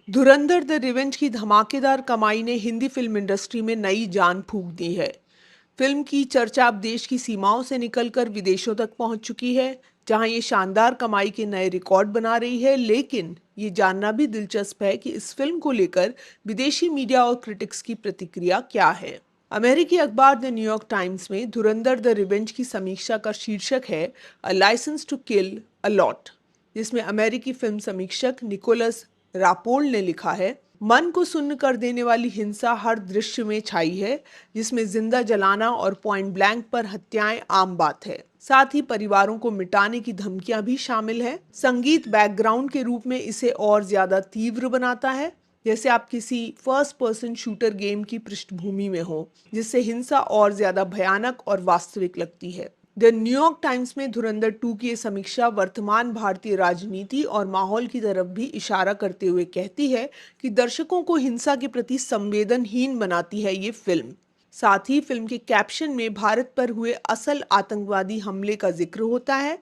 Dhurandhar the revenge की धमाकेदार कमाई ने हिंदी फिल्म इंडस्ट्री में नई जान फूंक दी है। फिल्म की चर्चा अब देश की सीमाओं से निकलकर विदेशों तक पहुंच चुकी है, जहां ये शानदार कमाई के नए रिकॉर्ड बना रही है। लेकिन ये जानना भी दिलचस्प है कि इस फिल्म को लेकर विदेशी मीडिया और क्रिटिक्स की प्रतिक्रिया क्या है। अमेरिकी अखबार द न्यूयॉर्क टाइम्स में धुरंधर द रिवेंज की समीक्षा का शीर्षक है a licence to kill a lot, जिसमें अमेरिकी फिल्म समीक्षक निकोलस रापोल ने लिखा है, मन को सुन्न कर देने वाली हिंसा हर दृश्य में छाई है, जिसमें जिंदा जलाना और पॉइंट ब्लैंक पर हत्याएं आम बात है। साथ ही परिवारों को मिटाने की धमकियां भी शामिल है। संगीत बैकग्राउंड के रूप में इसे और ज्यादा तीव्र बनाता है, जैसे आप किसी फर्स्ट पर्सन शूटर गेम की पृष्ठभूमि में हो, जिससे हिंसा और ज्यादा भयानक और वास्तविक लगती है। द न्यूयॉर्क टाइम्स में धुरंधर 2 की ये समीक्षा वर्तमान भारतीय राजनीति और माहौल की तरफ भी इशारा करते हुए कहती है कि दर्शकों को हिंसा के प्रति संवेदनहीन बनाती है ये फिल्म। साथ ही फिल्म के कैप्शन में भारत पर हुए असल आतंकवादी हमले का जिक्र होता है।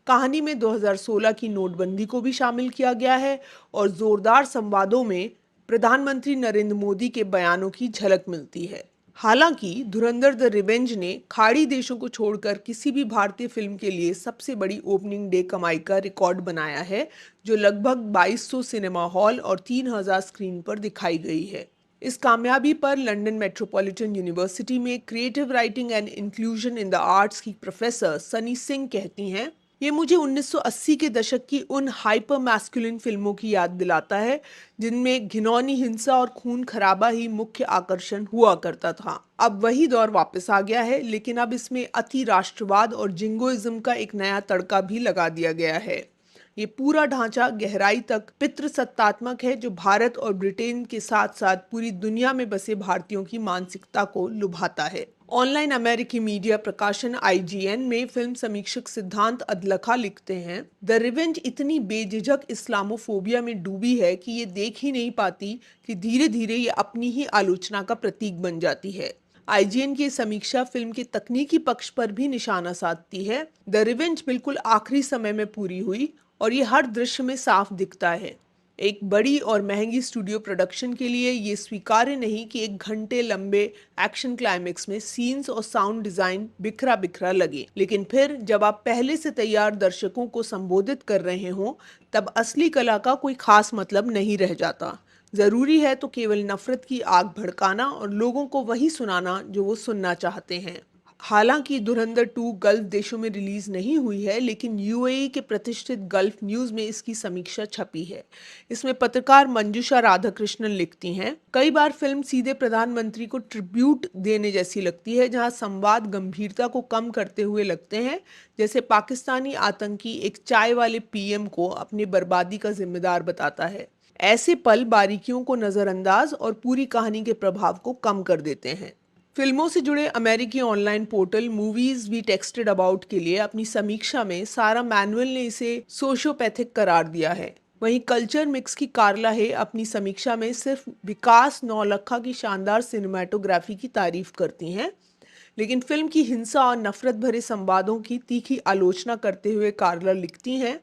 कहानी में 2016 की नोटबंदी को भी शामिल किया गया है और जोरदार संवादों में प्रधानमंत्री नरेंद्र मोदी के बयानों की झलक मिलती है। हालांकि धुरंधर द रिवेंज ने खाड़ी देशों को छोड़कर किसी भी भारतीय फिल्म के लिए सबसे बड़ी ओपनिंग डे कमाई का रिकॉर्ड बनाया है, जो लगभग 2200 सिनेमा हॉल और 3000 स्क्रीन पर दिखाई गई है। इस कामयाबी पर लंदन मेट्रोपॉलिटन यूनिवर्सिटी में creative writing and inclusion in the arts की प्रोफेसर सनी सिंह कहती हैं, ये मुझे 1980 के दशक की उन हाइपर मैस्कुलिन फिल्मों की याद दिलाता है, जिनमें घिनौनी हिंसा और खून खराबा ही मुख्य आकर्षण हुआ करता था। अब वही दौर वापस आ गया है, लेकिन अब इसमें अति राष्ट्रवाद और जिंगोइज्म का एक नया तड़का भी लगा दिया गया है। ये पूरा ढांचा गहराई तक पितृसत्तात्मक है, जो भारत और ब्रिटेन के साथ साथ पूरी दुनिया में बसे भारतीयों की मानसिकता को लुभाता है। ऑनलाइन अमेरिकी मीडिया प्रकाशन आईजीएन में फिल्म समीक्षक सिद्धांत अदलखा लिखते हैं, द रिवेंज इतनी बेझिझक इस्लामोफोबिया में डूबी है कि ये देख ही नहीं पाती कि धीरे धीरे ये अपनी ही आलोचना का प्रतीक बन जाती है। आईजीएन की समीक्षा फिल्म के तकनीकी पक्ष पर भी निशाना साधती है। द रिवेंज बिल्कुल आखिरी समय में पूरी हुई और ये हर दृश्य में साफ दिखता है। एक बड़ी और महंगी स्टूडियो प्रोडक्शन के लिए ये स्वीकार्य नहीं कि 1 घंटे लंबे एक्शन क्लाइमेक्स में सीन्स और साउंड डिजाइन बिखरा बिखरा लगे, लेकिन फिर जब आप पहले से तैयार दर्शकों को संबोधित कर रहे हों, तब असली कला का कोई खास मतलब नहीं रह जाता। जरूरी है तो केवल नफरत की आग भड़काना और लोगों को वही सुनाना जो वो सुनना चाहते हैं। हालांकि धुरंधर 2 गल्फ देशों में रिलीज नहीं हुई है, लेकिन यूएई के प्रतिष्ठित गल्फ न्यूज में इसकी समीक्षा छपी है। इसमें पत्रकार मंजुषा राधाकृष्णन लिखती हैं, कई बार फिल्म सीधे प्रधानमंत्री को ट्रिब्यूट देने जैसी लगती है, जहां संवाद गंभीरता को कम करते हुए लगते हैं, जैसे पाकिस्तानी आतंकी एक चाय वाले पीएम को अपनी बर्बादी का जिम्मेदार बताता है। ऐसे पल बारीकियों को नजरअंदाज और पूरी कहानी के प्रभाव को कम कर देते हैं। फिल्मों से जुड़े अमेरिकी online portal movies we texted about के लिए अपनी समीक्षा में सारा मैनुअल ने इसे सोशियोपैथिक करार दिया है। वहीं कल्चर मिक्स की कार्ला है अपनी समीक्षा में सिर्फ विकास नौलखा की शानदार सिनेमाटोग्राफी की तारीफ करती हैं, लेकिन फिल्म की हिंसा और नफरत भरे संवादों की तीखी आलोचना करते हुए कार्ला लिखती हैं,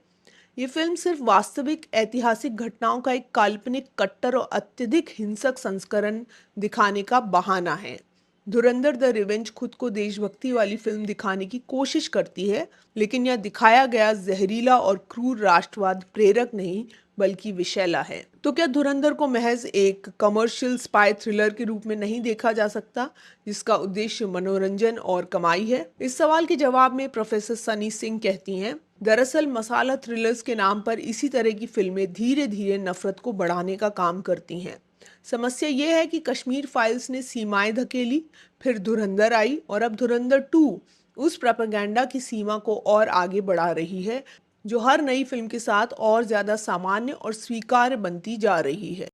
ये फिल्म सिर्फ वास्तविक ऐतिहासिक घटनाओं का एक काल्पनिक, कट्टर और अत्यधिक हिंसक संस्करण दिखाने का बहाना है। धुरंधर द रिवेंज खुद को देशभक्ति वाली फिल्म दिखाने की कोशिश करती है, लेकिन यह दिखाया गया जहरीला और क्रूर राष्ट्रवाद प्रेरक नहीं, बल्कि विषैला है। तो क्या धुरंधर को महज एक कमर्शियल स्पाई थ्रिलर के रूप में नहीं देखा जा सकता, जिसका उद्देश्य मनोरंजन और कमाई है? इस सवाल के जवाब में प्रोफेसर सनी सिंह कहती हैं, दरअसल मसाला थ्रिलर्स के नाम पर इसी तरह की फिल्में धीरे धीरे नफरत को बढ़ाने का काम करती हैं। समस्या यह है कि कश्मीर फाइल्स ने सीमाएं धकेली, फिर धुरंधर आई और अब धुरंधर 2 उस प्रोपेगेंडा की सीमा को और आगे बढ़ा रही है, जो हर नई फिल्म के साथ और ज्यादा सामान्य और स्वीकार्य बनती जा रही है।